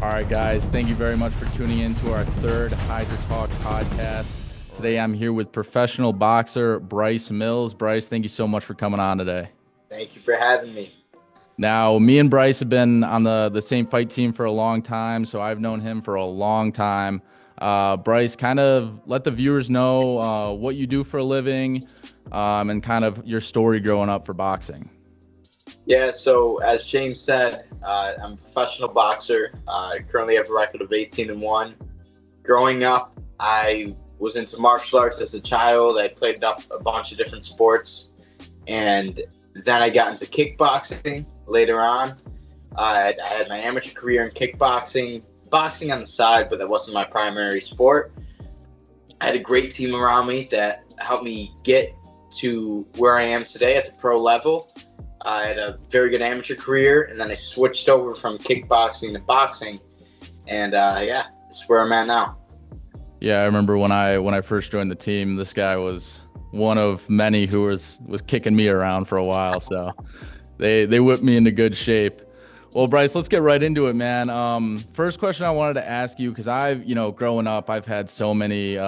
All right, guys, thank you very much for tuning in to our third Hydra Talk podcast. Today, I'm here with professional boxer Bryce Mills. Bryce, thank you so much for coming on today. Thank you for having me. Now, me and Bryce have been on the same fight team for a long time, so I've known him for a long time. Bryce, kind of let the viewers know what you do for a living and kind of your story growing up for boxing. Yeah, so as James said, I'm a professional boxer. I currently have a record of 18-1. Growing up, I was into martial arts as a child. I played a bunch of different sports, and then I got into kickboxing later on. I had my amateur career in kickboxing, boxing on the side, but that wasn't my primary sport. I had a great team around me that helped me get to where I am today at the pro level. I had a very good amateur career, and then I switched over from kickboxing to boxing, and that's where I'm at now. Yeah, I remember when I first joined the team, this guy was one of many who was kicking me around for a while, so they whipped me into good shape. Well, Bryce, let's get right into it, man. First question I wanted to ask you, because growing up, I've had so many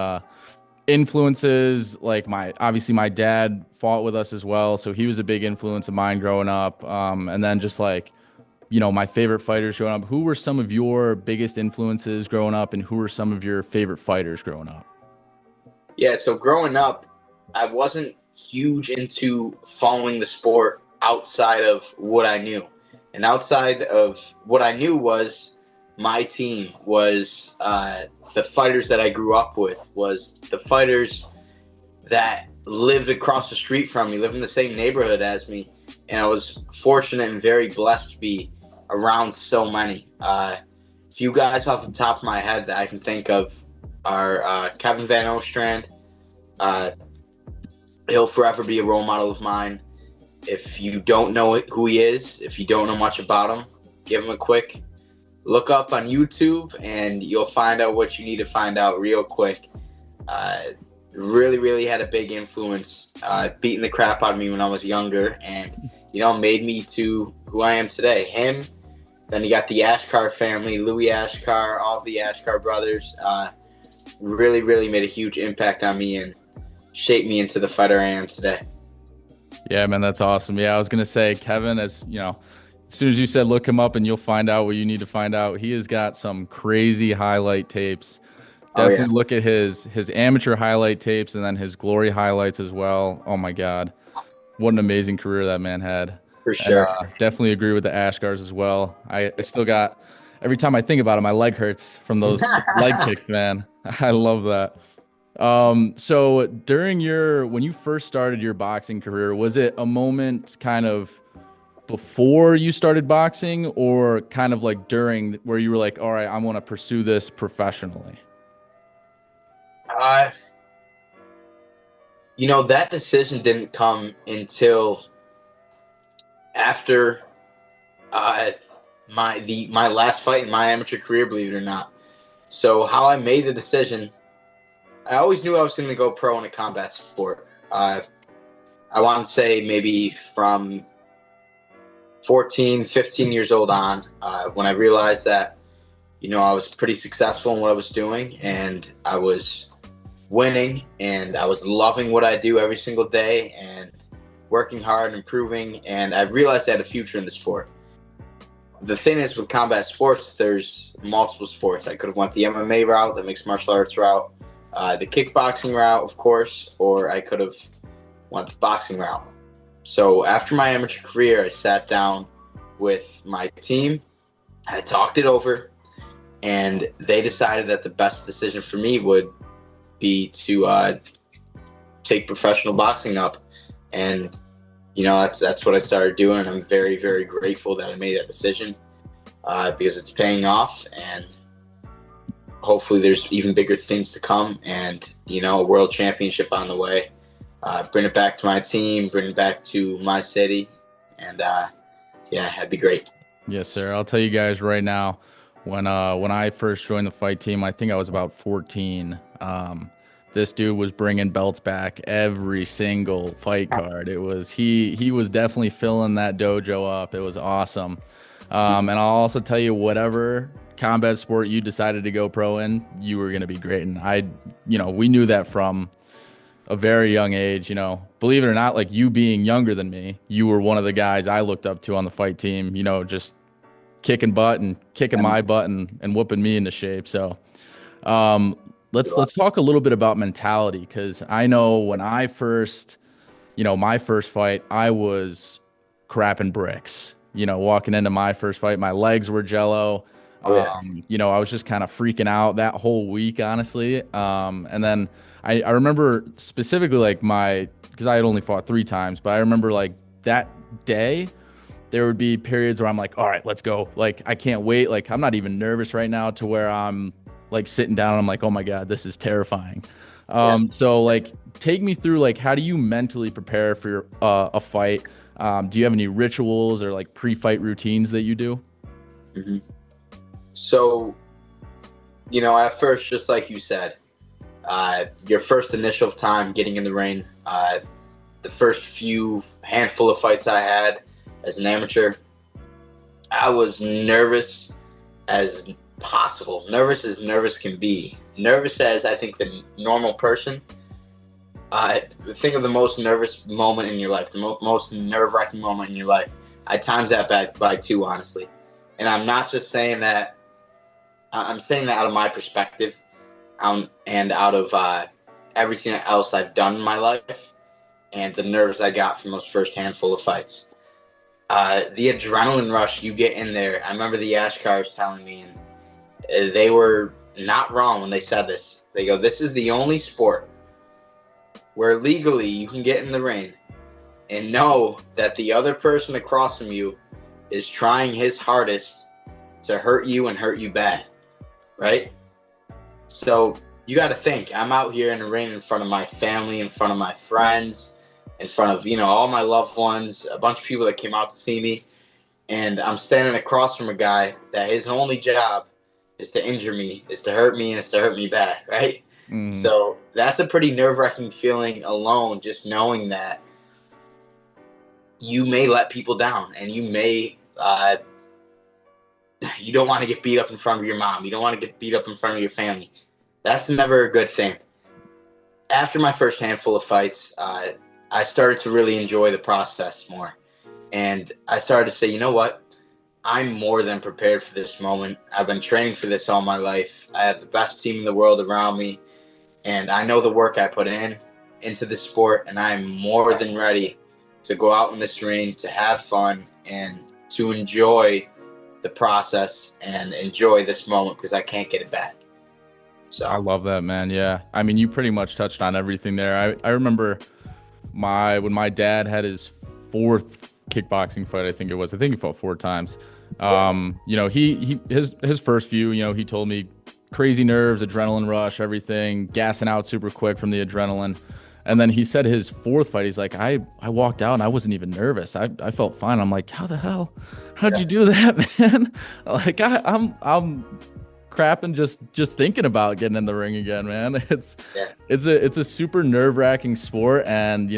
influences. Like obviously my dad fought with us as well, so he was a big influence of mine growing up. And then just my favorite fighters growing up. Who were some of your biggest influences growing up, and who were some of your favorite fighters growing up? Yeah, so growing up, I wasn't huge into following the sport outside of what I knew. And outside of what I knew was my team was the fighters that I grew up with, was the fighters that lived across the street from me, lived in the same neighborhood as me. And I was fortunate and very blessed to be around so many. A few guys off the top of my head that I can think of are Kevin Van Ostrand. He'll forever be a role model of mine. If you don't know who he is, if you don't know much about him, give him a quick look up on YouTube, and you'll find out what you need to find out real quick. Really, really had a big influence, beating the crap out of me when I was younger, and made me to who I am today. Him, then you got the Ashkar family, Louis Ashkar, all of the Ashkar brothers. Really, really made a huge impact on me and shaped me into the fighter I am today. Yeah, man, that's awesome. Yeah, I was gonna say, Kevin, as soon as you said look him up and you'll find out what you need to find out, he has got some crazy highlight tapes. Definitely look at his amateur highlight tapes and then his glory highlights as well. Oh my God, what an amazing career that man had. For sure. And, definitely agree with the Ashkars as well. I still got, every time I think about it, my leg hurts from those leg kicks, man. I love that. So when you first started your boxing career, was it a moment kind of before you started boxing, or kind of like during, where you were like, all right, I want to pursue this professionally? That decision didn't come until after my last fight in my amateur career, believe it or not. So how I made the decision, I always knew I was going to go pro in a combat sport. I want to say maybe from 14, 15 years old on, when I realized that, I was pretty successful in what I was doing, and I was winning, and I was loving what I do every single day and working hard, improving, and I realized I had a future in the sport. The thing is, with combat sports, there's multiple sports. I could have went the MMA route, the mixed martial arts route, the kickboxing route, of course, or I could have went the boxing route. So after my amateur career, I sat down with my team, I talked it over, and they decided that the best decision for me would be to take professional boxing up. And that's what I started doing, and I'm very, very grateful that I made that decision, because it's paying off, and hopefully there's even bigger things to come, and a world championship on the way. Bring it back to my team, bring it back to my city, and that'd be great. Yes, sir. I'll tell you guys right now, when I first joined the fight team, I think I was about 14. This dude was bringing belts back every single fight card. It was he was definitely filling that dojo up. It was awesome. And I'll also tell you, whatever combat sport you decided to go pro in, you were going to be great. And we knew that from a very young age, believe it or not, like you being younger than me, you were one of the guys I looked up to on the fight team, just kicking butt and kicking my butt and whooping me into shape. So, let's talk a little bit about mentality. Cause I know when I first, my first fight, I was crapping bricks, walking into my first fight, my legs were jello. Oh, yeah. I was just kind of freaking out that whole week, honestly. And then I remember specifically like because I had only fought 3 times, but I remember like that day, there would be periods where I'm like, all right, let's go. Like, I can't wait. Like, I'm not even nervous right now to where I'm like sitting down and I'm like, oh my God, this is terrifying. So like, take me through, like, how do you mentally prepare for your, a fight? Do you have any rituals or like pre-fight routines that you do? Mm-hmm. So, at first, just like you said, your first initial time getting in the ring, the first few handful of fights I had as an amateur, I was nervous as possible. Nervous as nervous can be. Nervous as I think the normal person. Think of the most nervous moment in your life, the most nerve-wracking moment in your life. I times that by 2, honestly. And I'm not just saying that. I'm saying that out of my perspective, and out of everything else I've done in my life, and the nerves I got from those first handful of fights. The adrenaline rush you get in there. I remember the Ashkars telling me, and they were not wrong when they said this. They go, "This is the only sport where legally you can get in the ring and know that the other person across from you is trying his hardest to hurt you and hurt you bad." Right? So you got to think, I'm out here in the ring in front of my family, in front of my friends, in front of, all my loved ones, a bunch of people that came out to see me. And I'm standing across from a guy that his only job is to injure me, is to hurt me, and is to hurt me bad, right? Mm. So that's a pretty nerve-wracking feeling alone, just knowing that you may let people down, and you may, you don't want to get beat up in front of your mom. You don't want to get beat up in front of your family. That's never a good thing. After my first handful of fights, I started to really enjoy the process more. And I started to say, you know what? I'm more than prepared for this moment. I've been training for this all my life. I have the best team in the world around me. And I know the work I put into this sport. And I'm more than ready to go out in this ring, to have fun, and to enjoy the process and enjoy this moment, because I can't get it back. So I love that, man. Yeah. I mean, you pretty much touched on everything there. I remember when my dad had his 4th kickboxing fight, I think he fought 4 times. His first few, he told me crazy nerves, adrenaline rush, everything, gassing out super quick from the adrenaline. And then he said his 4th fight, he's like, I walked out and I wasn't even nervous. I felt fine. I'm like, how the hell? How'd you do that, man? Like, I'm crapping just thinking about getting in the ring again, man. It's a super nerve-wracking sport, and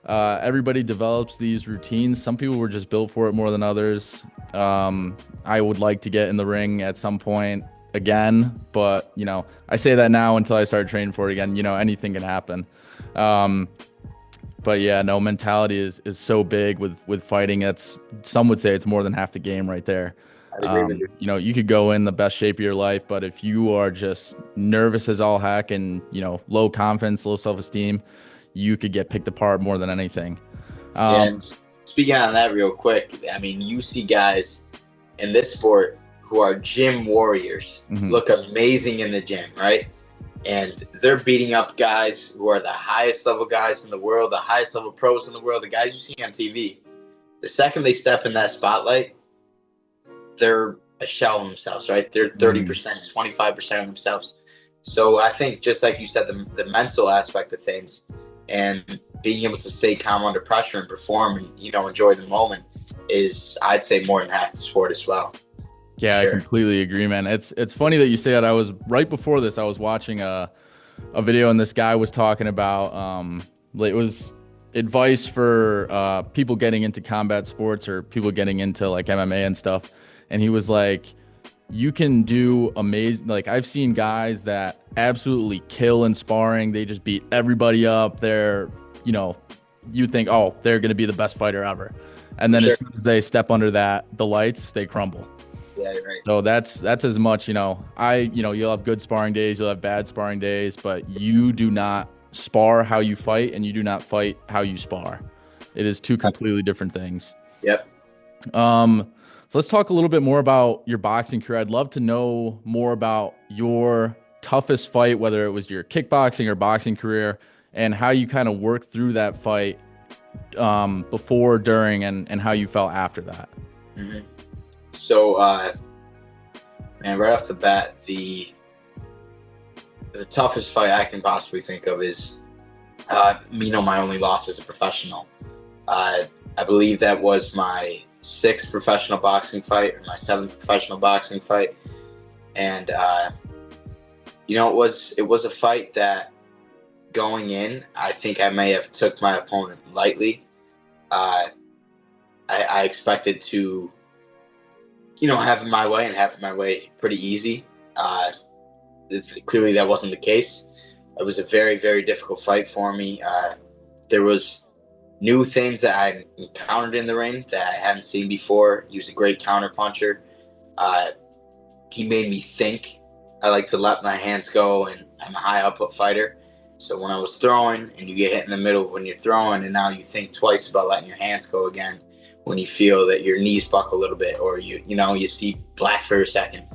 everybody develops these routines. Some people were just built for it more than others. I would like to get in the ring at some point again, but I say that now until I start training for it again. Anything can happen. But yeah, no, mentality is so big with fighting. Some would say it's more than half the game right there. I agree with you. You could go in the best shape of your life, but if you are just nervous as all heck and low confidence, low self-esteem, you could get picked apart more than anything. And speaking on that real quick, I mean, you see guys in this sport who are gym warriors, look amazing in the gym, right? And they're beating up guys who are the highest level guys in the world, the highest level pros in the world, the guys you see on TV. The second they step in that spotlight, they're a shell of themselves, right? They're 30%, 25% of themselves. So I think, just like you said, the mental aspect of things and being able to stay calm under pressure and perform and, enjoy the moment is, I'd say, more than half the sport as well. Yeah, sure. I completely agree, man. It's funny that you say that. I was right before this, I was watching a video, and this guy was talking about it was advice for people getting into combat sports or people getting into like MMA and stuff. And he was like, you can do amazing. Like I've seen guys that absolutely kill in sparring. They just beat everybody up. They're, you know, you think, oh, they're going to be the best fighter ever. And For then as sure. soon as they step under the lights, they crumble. Yeah, you're right. So that's as much, you'll have good sparring days, you'll have bad sparring days, but you do not spar how you fight and you do not fight how you spar. It is two completely different things. Yep. So let's talk a little bit more about your boxing career. I'd love to know more about your toughest fight, whether it was your kickboxing or boxing career, and how you kind of worked through that fight before, during, and how you felt after that. Mm-hmm. So, man, right off the bat, the toughest fight I can possibly think of is, my only loss as a professional. I believe that was my 6th professional boxing fight, or my 7th professional boxing fight, and it was a fight that, going in, I think I may have took my opponent lightly. I expected to, have it my way and have it my way pretty easy. Clearly that wasn't the case. It was a very, very difficult fight for me. There was new things that I encountered in the ring that I hadn't seen before. He was a great counter puncher. He made me think. I like to let my hands go, and I'm a high output fighter. So when I was throwing and you get hit in the middle when you're throwing, and now you think twice about letting your hands go again when you feel that your knees buckle a little bit, or you see black for a second.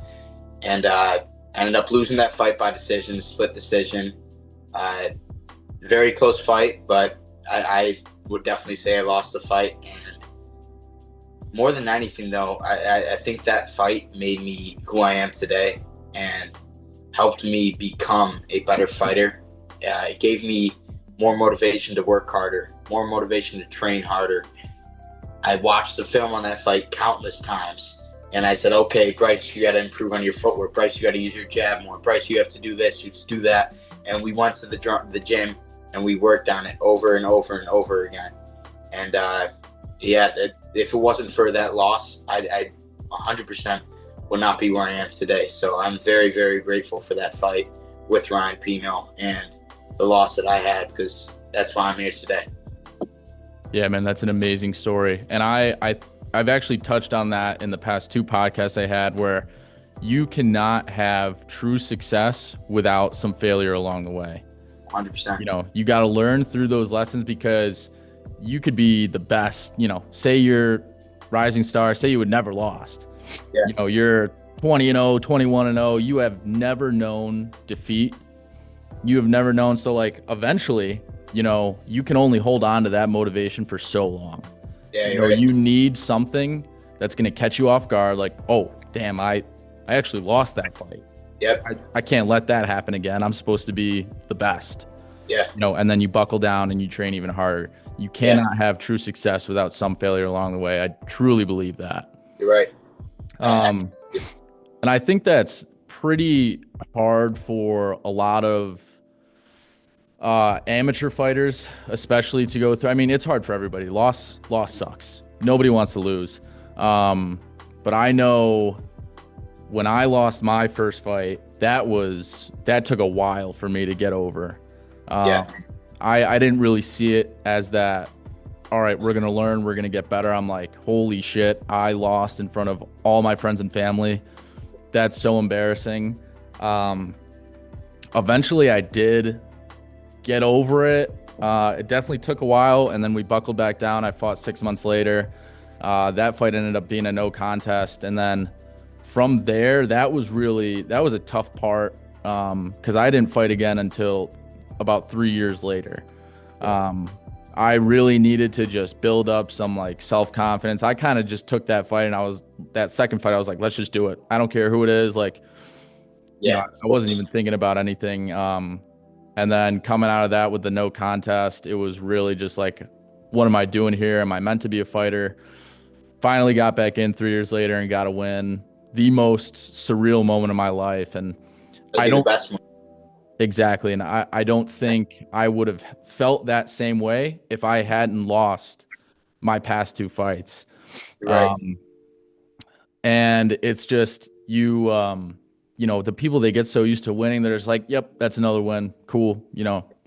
And I ended up losing that fight by decision, split decision. Very close fight, but I would definitely say I lost the fight. And more than anything, though, I think that fight made me who I am today and helped me become a better fighter. It gave me more motivation to work harder, more motivation to train harder. I watched the film on that fight countless times, and I said, okay, Bryce, you got to improve on your footwork. Bryce, you got to use your jab more. Bryce, you have to do this, you have to do that. And we went to the gym, and we worked on it over and over and over again. And if it wasn't for that loss, I 100% would not be where I am today. So I'm very, very grateful for that fight with Ryan Pino and the loss that I had, because that's why I'm here today. Yeah, man, that's an amazing story. And I've actually touched on that in the past 2 podcasts I had, where you cannot have true success without some failure along the way. 100%. You got to learn through those lessons, because you could be the best, say you're rising star, say you would never lost. Yeah. You're 20-0, 21-0, you have never known defeat. You have never known. So like eventually, you can only hold on to that motivation for so long. Yeah, you need something that's going to catch you off guard. Like, oh, damn, I actually lost that fight. Yep. I can't let that happen again. I'm supposed to be the best. Yeah. And then you buckle down and you train even harder. You cannot have true success without some failure along the way. I truly believe that. You're right. And I think that's pretty hard for a lot of amateur fighters, especially, to go through. I mean, it's hard for everybody. Loss sucks. Nobody wants to lose. But I know when I lost my first fight, that took a while for me to get over. I didn't really see it as that, all right, we're going to learn, we're going to get better. I'm like, holy shit, I lost in front of all my friends and family. That's so embarrassing. Eventually I did get over it. It definitely took a while, and then we buckled back down. I fought 6 months later. That fight ended up being a no contest. And then from there, that was a tough part, because I didn't fight again until about 3 years later. I really needed to just build up some like self-confidence. I kind of just took that fight, and that second fight, I was like, let's just do it. I don't care who it is. Like, I wasn't even thinking about anything. And then coming out of that with the no contest, it was really just like, what am I doing here? Am I meant to be a fighter? Finally got back in 3 years later and got a win. The most surreal moment of my life. And I don't, the best one. Exactly. And I don't think I would have felt that same way if I hadn't lost my past 2 fights. Right. And it's just, you the people, they get so used to winning, they're just like, yep, that's another win, cool,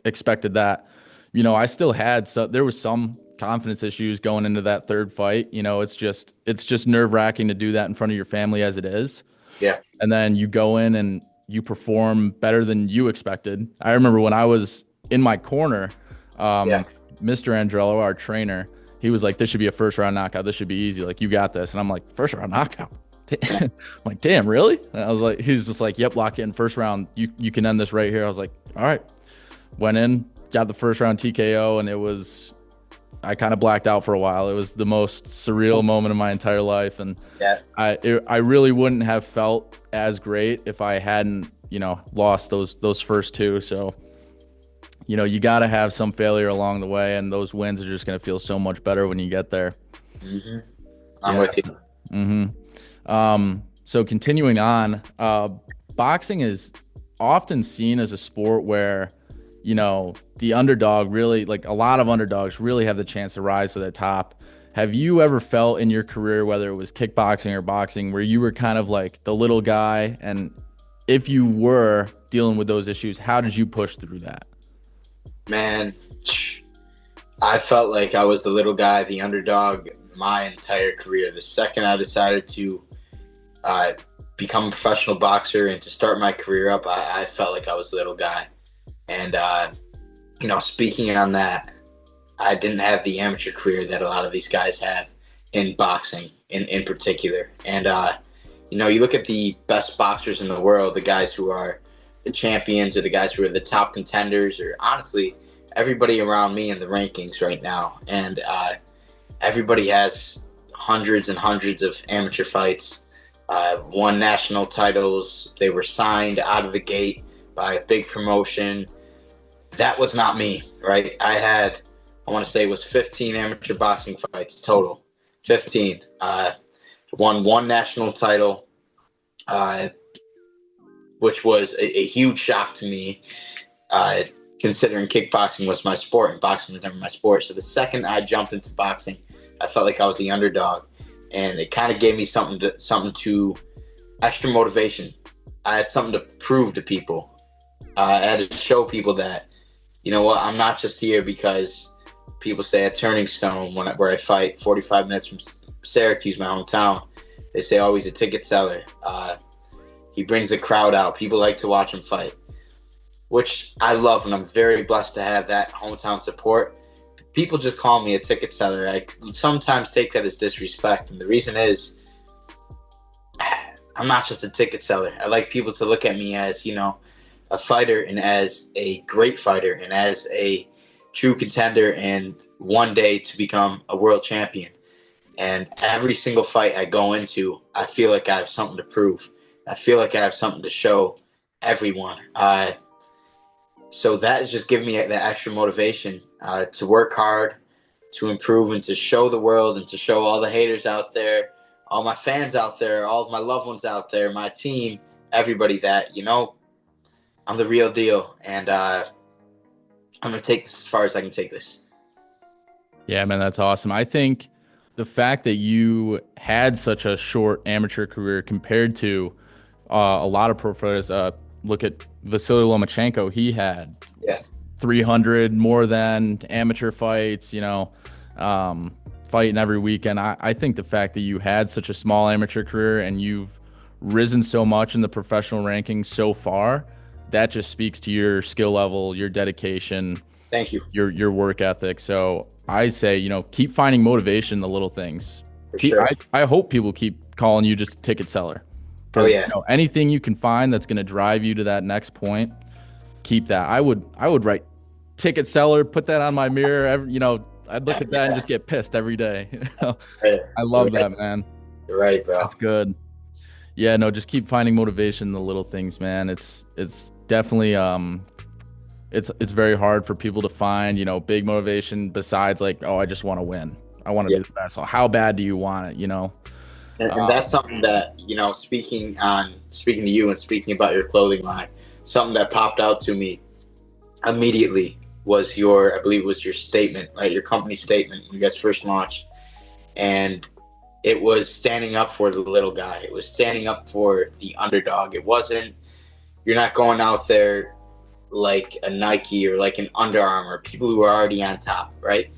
expected that. I still had, so there was some confidence issues going into that third fight. It's just nerve-wracking to do that in front of your family as it is. Yeah. And then you go in and you perform better than you expected. I remember when I was in my corner, Yeah. Mr. Andrello, our trainer, he was like, this should be a first round knockout. This should be easy. Like, you got this. And I'm like, first round knockout? I'm like, damn, really? And I was like, he was just like, yep, lock in first round. You can end this right here. I was like, all right. Went in, got the first round TKO, and I kind of blacked out for a while. It was the most surreal moment of my entire life. And Yeah. I really wouldn't have felt as great if I hadn't, lost those first two. So, you got to have some failure along the way, and those wins are just going to feel so much better when you get there. Mm-hmm. I'm with you. So continuing on, boxing is often seen as a sport where, the underdog really, like a lot of underdogs really have the chance to rise to the top. Have you ever felt in your career, whether it was kickboxing or boxing, where you were kind of like the little guy? And if you were dealing with those issues, how did you push through that? Man, I felt like I was the little guy, the underdog, my entire career. The second I decided to become a professional boxer and to start my career up, I felt like I was the little guy. And, speaking on that, I didn't have the amateur career that a lot of these guys have in boxing in particular. And, you look at the best boxers in the world, the guys who are the champions or the guys who are the top contenders, or honestly, everybody around me in the rankings right now. And everybody has hundreds and hundreds of amateur fights, won national titles. They were signed out of the gate by a big promotion. That was not me, right? I want to say it was 15 amateur boxing fights total. 15. Won one national title, which was a huge shock to me, considering kickboxing was my sport and boxing was never my sport. So the second I jumped into boxing, I felt like I was the underdog, and it kind of gave me something to extra motivation. I had something to prove to people. I had to show people that, you know what, I'm not just here because people say at Turning Stone, where I fight 45 minutes from Syracuse, my hometown. They say, oh, he's a ticket seller. He brings a crowd out. People like to watch him fight, which I love, and I'm very blessed to have that hometown support. People just call me a ticket seller. I sometimes take that as disrespect, and the reason is I'm not just a ticket seller. I like people to look at me as, a fighter, and as a great fighter, and as a true contender, and one day to become a world champion. And every single fight I go into, I feel like I have something to prove. I feel like I have something to show everyone. So that has just given me that extra motivation to work hard, to improve, and to show the world, and to show all the haters out there, all my fans out there, all of my loved ones out there, my team, everybody, that, I'm the real deal. And I'm going to take this as far as I can take this. Yeah, man, that's awesome. I think the fact that you had such a short amateur career compared to a lot of pro fighters, look at Vasily Lomachenko. He had 300 more than amateur fights, fighting every weekend. I think the fact that you had such a small amateur career and you've risen so much in the professional rankings so far, that just speaks to your skill level, your dedication. Thank you. Your work ethic. So I say, keep finding motivation in the little things. Sure. I hope people keep calling you just a ticket seller. Oh, yeah. Anything you can find that's going to drive you to that next point, keep that. I would write ticket seller, put that on my mirror. I'd look at that and just get pissed every day. I love that, man. You're right, bro. That's good. Yeah, no, just keep finding motivation in the little things, man. It's definitely it's very hard for people to find, big motivation besides like, oh, I just want to win. I want to be the best. So how bad do you want it, And that's something that, speaking to you and speaking about your clothing line, something that popped out to me immediately was I believe it was your statement, right? Your company statement when you guys first launched. And it was standing up for the little guy. It was standing up for the underdog. It wasn't, you're not going out there like a Nike or like an Under Armour, people who are already on top, right?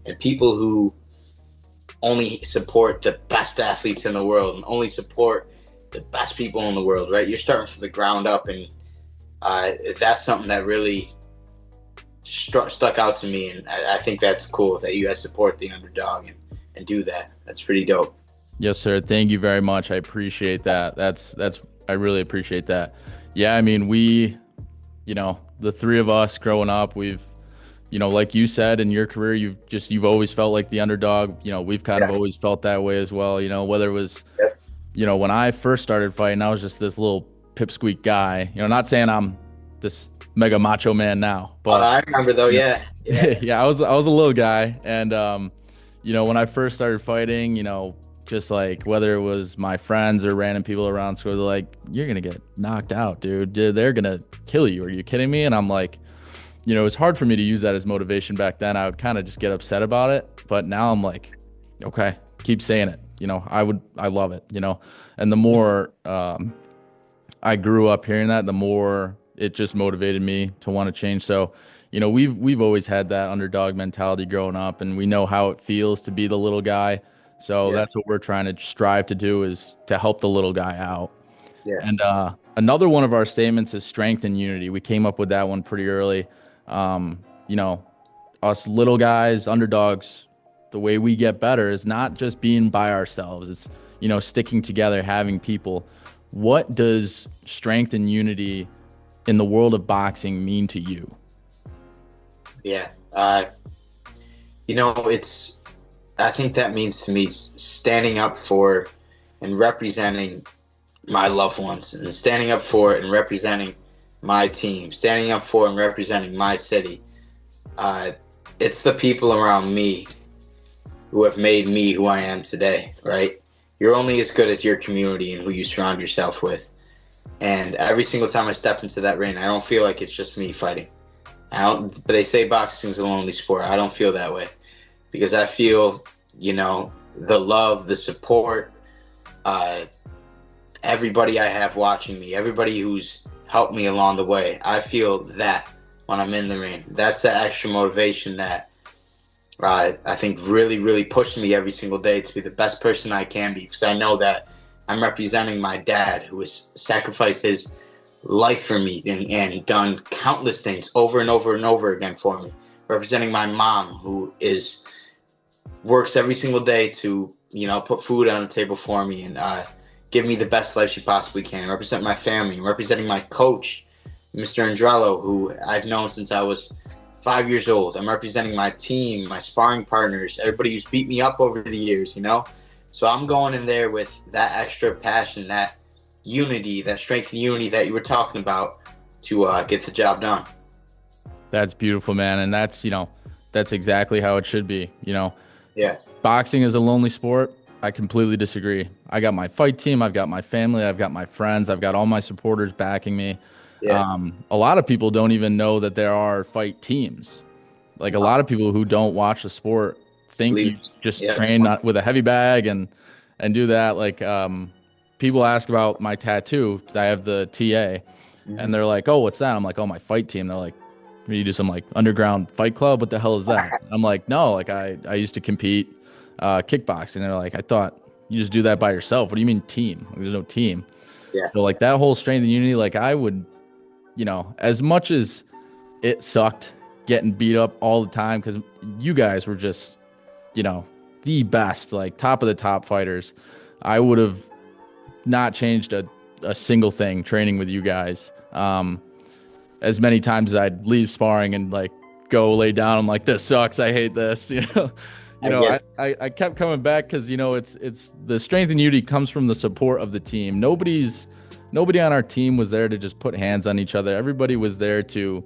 And people who only support the best athletes in the world and only support the best people in the world, right? You're starting from the ground up, and that's something that really stuck out to me, and I think that's cool that you guys support the underdog and do that. That's pretty dope. Yes, sir. Thank you very much. I appreciate that. I really appreciate that. Yeah, I mean, the three of us growing up, we've, like you said, in your career, you've always felt like the underdog. We've kind of always felt that way as well. Whether it was, when I first started fighting, I was just this little pipsqueak guy, not saying I'm this mega macho man now, but I remember though. Yeah. yeah, I was a little guy. And, when I first started fighting, just like whether it was my friends or random people around school, they're like, you're going to get knocked out, dude. They're going to kill you. Are you kidding me? And I'm like, it's hard for me to use that as motivation back then. I would kind of just get upset about it. But now I'm like, okay, keep saying it. I love it, and the more I grew up hearing that, the more it just motivated me to want to change. So, we've always had that underdog mentality growing up, and we know how it feels to be the little guy. So that's what we're trying to strive to do, is to help the little guy out. Yeah. And another one of our statements is strength and unity. We came up with that one pretty early. Us little guys, underdogs, the way we get better is not just being by ourselves. It's, sticking together, having people. What does strength and unity in the world of boxing mean to you? Yeah. I think that means to me standing up for and representing my loved ones, and standing up for and representing my team, standing up for and representing my city. It's the people around me who have made me who I am today, right? You're only as good as your community and who you surround yourself with. And every single time I step into that ring, I don't feel like it's just me fighting. But they say boxing is a lonely sport. I don't feel that way, because I feel, the love, the support, everybody I have watching me, everybody who's helped me along the way. I feel that when I'm in the ring. That's the extra motivation that I think really, really pushes me every single day to be the best person I can be, because I know that I'm representing my dad, who has sacrificed his life for me and done countless things over and over and over again for me. Representing my mom, who works every single day to, put food on the table for me and give me the best life she possibly can. Represent my family. Representing my coach, Mr. Andrello, who I've known since I was 5 years old. I'm representing my team, my sparring partners, everybody who's beat me up over the years, So I'm going in there with that extra passion, that unity, that strength and unity that you were talking about to get the job done. That's beautiful, man. And that's exactly how it should be. Yeah. Boxing is a lonely sport. I completely disagree. I got my fight team. I've got my family. I've got my friends. I've got all my supporters backing me. Yeah. A lot of people don't even know that there are fight teams. Like a lot of people who don't watch the sport think you just train with a heavy bag and do that. Like people ask about my tattoo, 'cause I have the TA, and they're like, "Oh, what's that?" I'm like, "Oh, my fight team." They're like, "You do some like underground fight club? What the hell is that?" I'm like, "No, like I used to compete kickboxing." They're like, "I thought you just do that by yourself. What do you mean team? Like, there's no team." Yeah. So like that whole strength and unity, like I would, as much as it sucked getting beat up all the time, because you guys were just, the best, like top of the top fighters, I would have not changed a single thing training with you guys. As many times as I'd leave sparring and like go lay down, I'm like, this sucks. I hate this. I kept coming back because, it's the strength and unity comes from the support of the team. Nobody on our team was there to just put hands on each other. Everybody was there to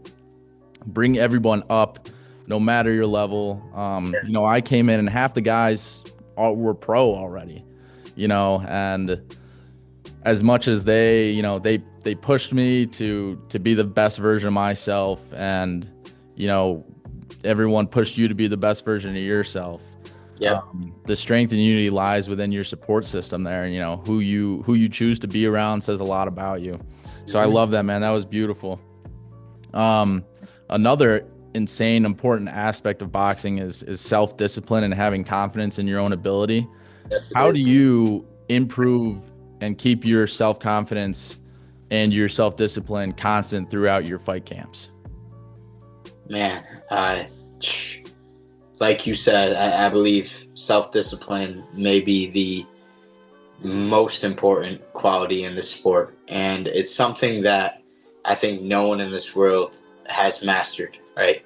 bring everyone up, no matter your level. I came in and half the guys were pro already, and as much as they pushed me to be the best version of myself, and, everyone pushed you to be the best version of yourself. Yep. The strength and unity lies within your support system there. And, who you choose to be around says a lot about you. So I love that, man. That was beautiful. Another insane important aspect of boxing is self-discipline and having confidence in your own ability. Yes, How do you improve and keep your self-confidence and your self-discipline constant throughout your fight camps? Man, like you said, I believe self-discipline may be the most important quality in the sport, and it's something that I think no one in this world has mastered, right?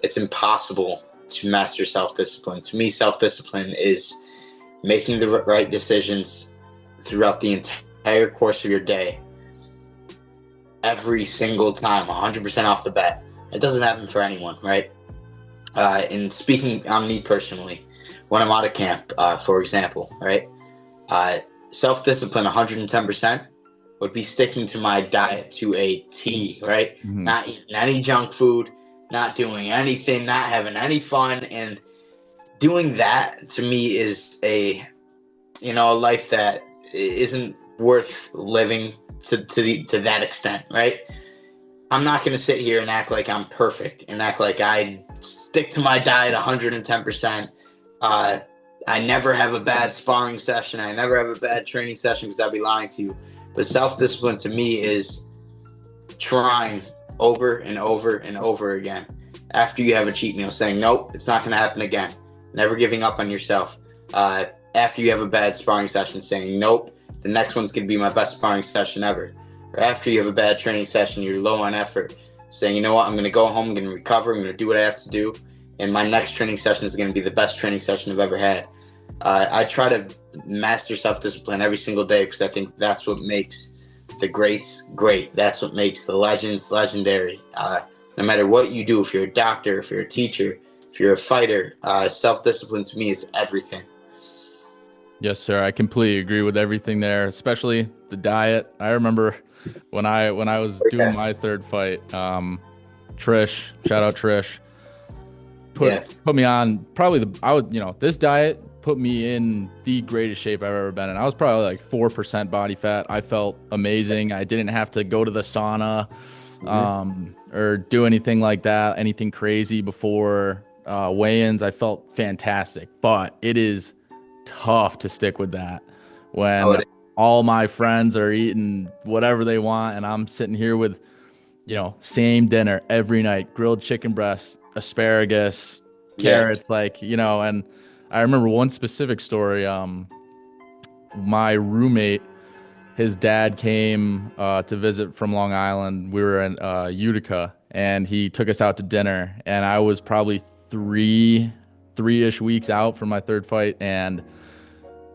It's impossible to master self-discipline. To me, self-discipline is making the right decisions throughout the entire course of your day, every single time, 100% off the bat. It doesn't happen for anyone, right? And speaking on me personally, when I'm out of camp, for example, right? Self-discipline 110% would be sticking to my diet to a T, right? Mm-hmm. Not eating any junk food, not doing anything, not having any fun. And doing that to me is a life that isn't worth living to that extent, right? I'm not going to sit here and act like I'm perfect and act like I stick to my diet 110%. I never have a bad sparring session. I never have a bad training session because I'd be lying to you. But self-discipline to me is trying over and over and over again after you have a cheat meal, saying, nope, it's not going to happen again. Never giving up on yourself. After you have a bad sparring session, saying, nope, the next one's going to be my best sparring session ever. Or after you have a bad training session, you're low on effort, saying, you know what, I'm going to go home, I'm going to recover, I'm going to do what I have to do, and my next training session is going to be the best training session I've ever had. I try to master self-discipline every single day because I think that's what makes the greats great. That's what makes the legends legendary. No matter what you do, if you're a doctor, if you're a teacher, if you're a fighter, self-discipline to me is everything. Yes, sir. I completely agree with everything there, especially the diet. I remember when I was doing my third fight, Trish, shout out Trish, put me on probably this diet put me in the greatest shape I've ever been in. I was probably like 4% body fat. I felt amazing. I didn't have to go to the sauna or do anything like that, anything crazy before weigh-ins. I felt fantastic, but it is tough to stick with that when all my friends are eating whatever they want and I'm sitting here with same dinner every night, grilled chicken breast, asparagus, carrots, and I remember one specific story. My roommate, his dad came to visit from Long Island. We were in Utica, and he took us out to dinner. And I was probably three-ish weeks out from my third fight, and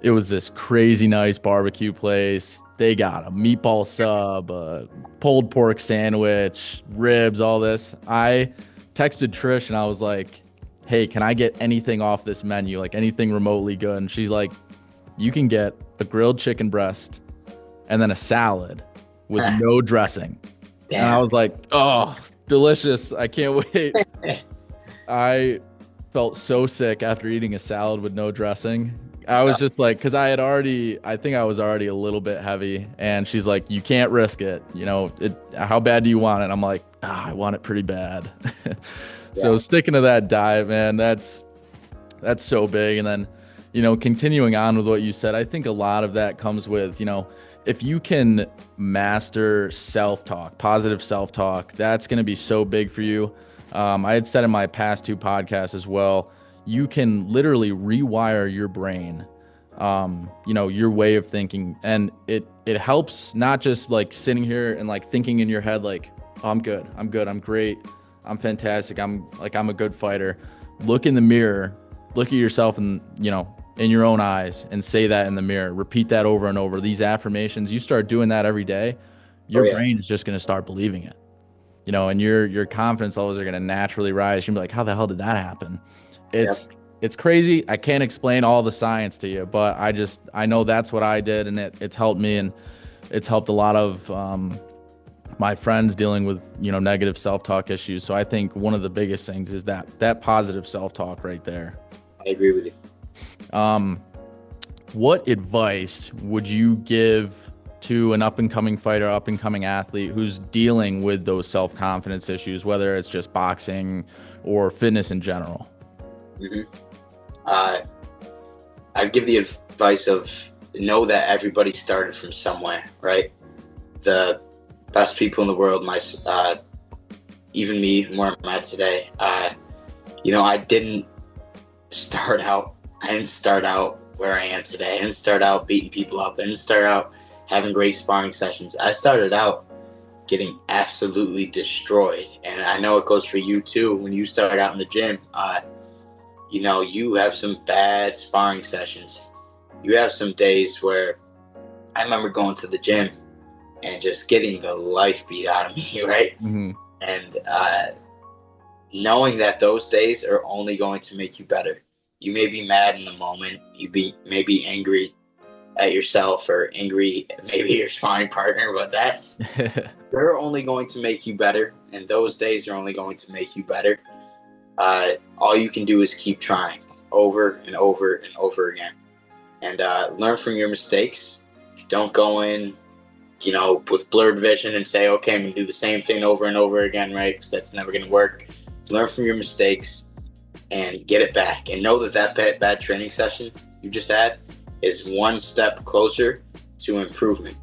it was this crazy nice barbecue place. They got a meatball sub, a pulled pork sandwich, ribs, all this. I texted Trish, and I was like, hey, can I get anything off this menu, like anything remotely good? And she's like, you can get a grilled chicken breast and then a salad with no dressing. Damn. And I was like, oh, delicious. I can't wait. I felt so sick after eating a salad with no dressing. I was just like, because I think I was already a little bit heavy. And she's like, you can't risk it. How bad do you want it? I'm like, I want it pretty bad. So sticking to that diet, man, that's so big. And then, continuing on with what you said, I think a lot of that comes with, if you can master self-talk, positive self-talk, that's going to be so big for you. I had said in my past 2 podcasts as well, you can literally rewire your brain, your way of thinking. And it helps not just like sitting here and like thinking in your head, like, oh, I'm good, I'm great, I'm fantastic, I'm a good fighter. Look in the mirror, look at yourself in your own eyes and say that in the mirror. Repeat that over and over. These affirmations, you start doing that every day, your brain is just going to start believing it. And your confidence levels are going to naturally rise. You're going to be like, how the hell did that happen? It's crazy. I can't explain all the science to you, but I know that's what I did, and it's helped me, and it's helped a lot of my friends dealing with negative self-talk issues. So I think one of the biggest things is that positive self-talk right there. I agree with you. What advice would you give to an up-and-coming fighter, up-and-coming athlete who's dealing with those self-confidence issues, whether it's just boxing or fitness in general? Mm-hmm. I'd give the advice of know that everybody started from somewhere, right? The best people in the world, even me, where I'm at today, I didn't start out where I am today. I didn't start out beating people up. I didn't start out having great sparring sessions. I started out getting absolutely destroyed. And I know it goes for you too. When you start out in the gym, you have some bad sparring sessions. You have some days where I remember going to the gym and just getting the life beat out of me, right? Mm-hmm. And knowing that those days are only going to make you better. You may be mad in the moment. May be angry at yourself or angry maybe your sparring partner, but they're only going to make you better. And those days are only going to make you better. All you can do is keep trying over and over and over again, and learn from your mistakes. Don't go in, with blurred vision and say, okay, I'm going to do the same thing over and over again, right? Because that's never going to work. Learn from your mistakes and get it back. And know that bad training session you just had is one step closer to improvement.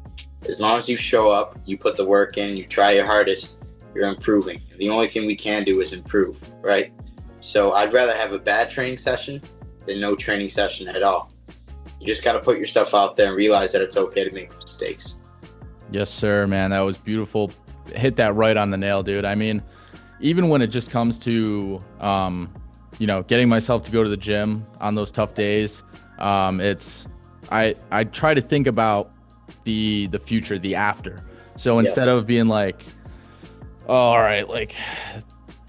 As long as you show up, you put the work in, you try your hardest, you're improving. And the only thing we can do is improve, right? So I'd rather have a bad training session than no training session at all. You just got to put yourself out there and realize that it's okay to make mistakes. Yes, sir, man. That was beautiful. Hit that right on the nail, dude. I mean, even when it just comes to, getting myself to go to the gym on those tough days, I try to think about the future, the after. So instead of being like, oh, all right, like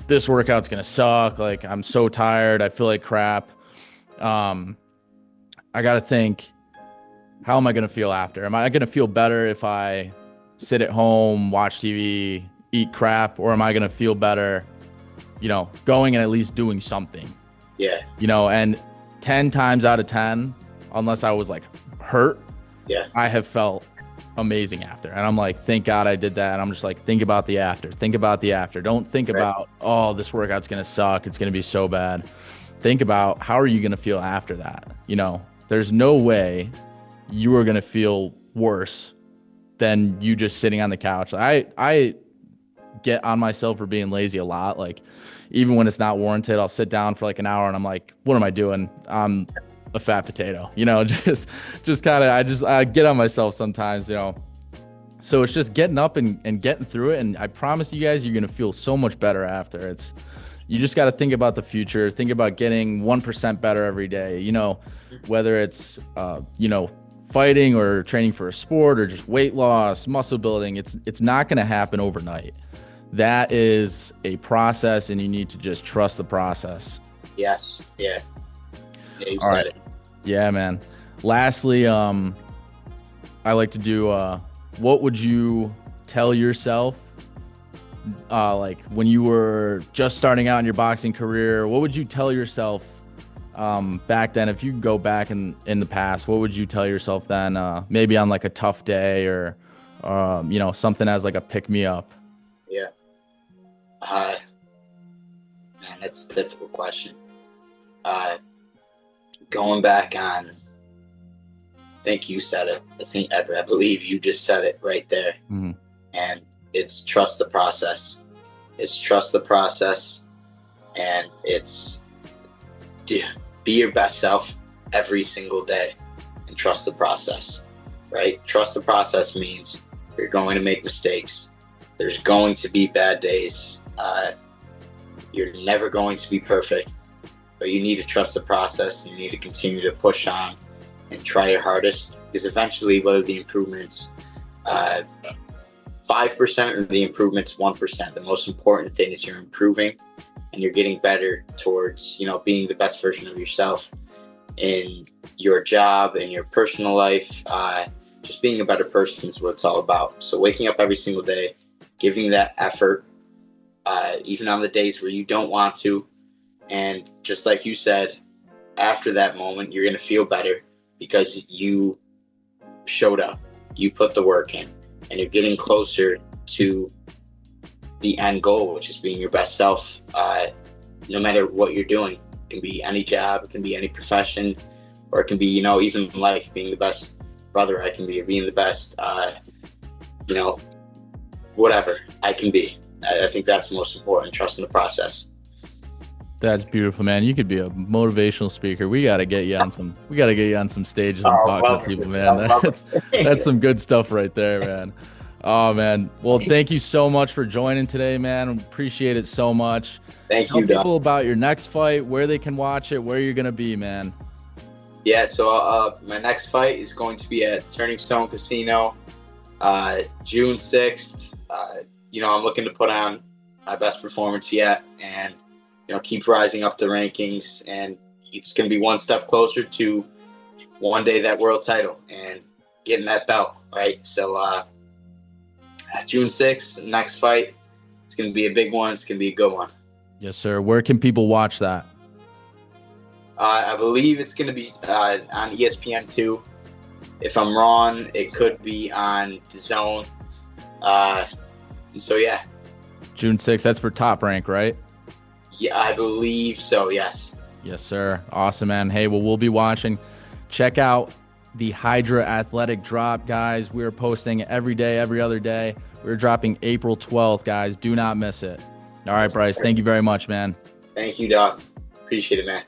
this workout's going to suck. Like I'm so tired. I feel like crap. I got to think, how am I going to feel after? Am I going to feel better if I sit at home, watch TV, eat crap? Or am I going to feel better, going and at least doing something? Yeah. And 10 times out of 10, unless I was like hurt, I have felt amazing after. And I'm like, thank God I did that. And I'm just like, think about the after. Don't think about, oh, this workout's going to suck. It's going to be so bad. Think about how are you going to feel after that? There's no way you are going to feel worse than you just sitting on the couch. I get on myself for being lazy a lot. Like even when it's not warranted, I'll sit down for like an hour and I'm like, what am I doing? I'm a fat potato, just kind of, I get on myself sometimes, so it's just getting up and getting through it. And I promise you guys, you're going to feel so much better after. You just got to think about the future, think about getting 1% better every day, whether it's, fighting or training for a sport or just weight loss, muscle building. It's not going to happen overnight. That is a process and you need to just trust the process. Yes. Yeah. Yeah, you said it. Yeah, man. Lastly, I like to do, what would you tell yourself, like when you were just starting out in your boxing career? What would you tell yourself back then? If you go back in the past, what would you tell yourself then? Maybe on like a tough day or, something as like a pick me up. Yeah. Man, that's a difficult question. Going back on, I think you said it. I believe you just said it right there. Mm-hmm. And it's trust the process. And it's be your best self every single day and trust the process, right? Trust the process means you're going to make mistakes. There's going to be bad days. You're never going to be perfect, but you need to trust the process and you need to continue to push on and try your hardest, because eventually, whether the improvements 5% or the improvements 1%, the most important thing is you're improving and you're getting better towards, being the best version of yourself in your job, in your personal life. Just being a better person is what it's all about. So waking up every single day, giving that effort, even on the days where you don't want to. And just like you said, after that moment, you're going to feel better because you showed up, you put the work in, and you're getting closer to the end goal, which is being your best self. No matter what you're doing, it can be any job, it can be any profession, or it can be, even life, being the best brother I can be, or being the best, whatever I can be. I think that's most important, trusting the process. That's beautiful, man. You could be a motivational speaker. We got to get you on some. We got to get you on some stages and talk to people, man. That's some good stuff right there, man. Oh, man. Well, thank you so much for joining today, man. Appreciate it so much. Thank you, Tell people about your next fight, where they can watch it, where you're gonna be, man. Yeah. So my next fight is going to be at Turning Stone Casino, June 6th. I'm looking to put on my best performance yet, and keep rising up the rankings, and it's going to be one step closer to one day that world title and getting that belt, right? So June 6th, next fight, it's going to be a big one. It's going to be a good one. Yes, sir. Where can people watch that? I believe it's going to be on ESPN2. If I'm wrong, it could be on The Zone. So, yeah. June 6th, that's for Top Rank, right? Yeah, I believe so, yes. Yes, sir. Awesome, man. Hey, well, we'll be watching. Check out the Hydra Athletic Drop, guys. We're posting every day, every other day. We're dropping April 12th, guys. Do not miss it. All right, Bryce. Thank you very much, man. Thank you, Doc. Appreciate it, man.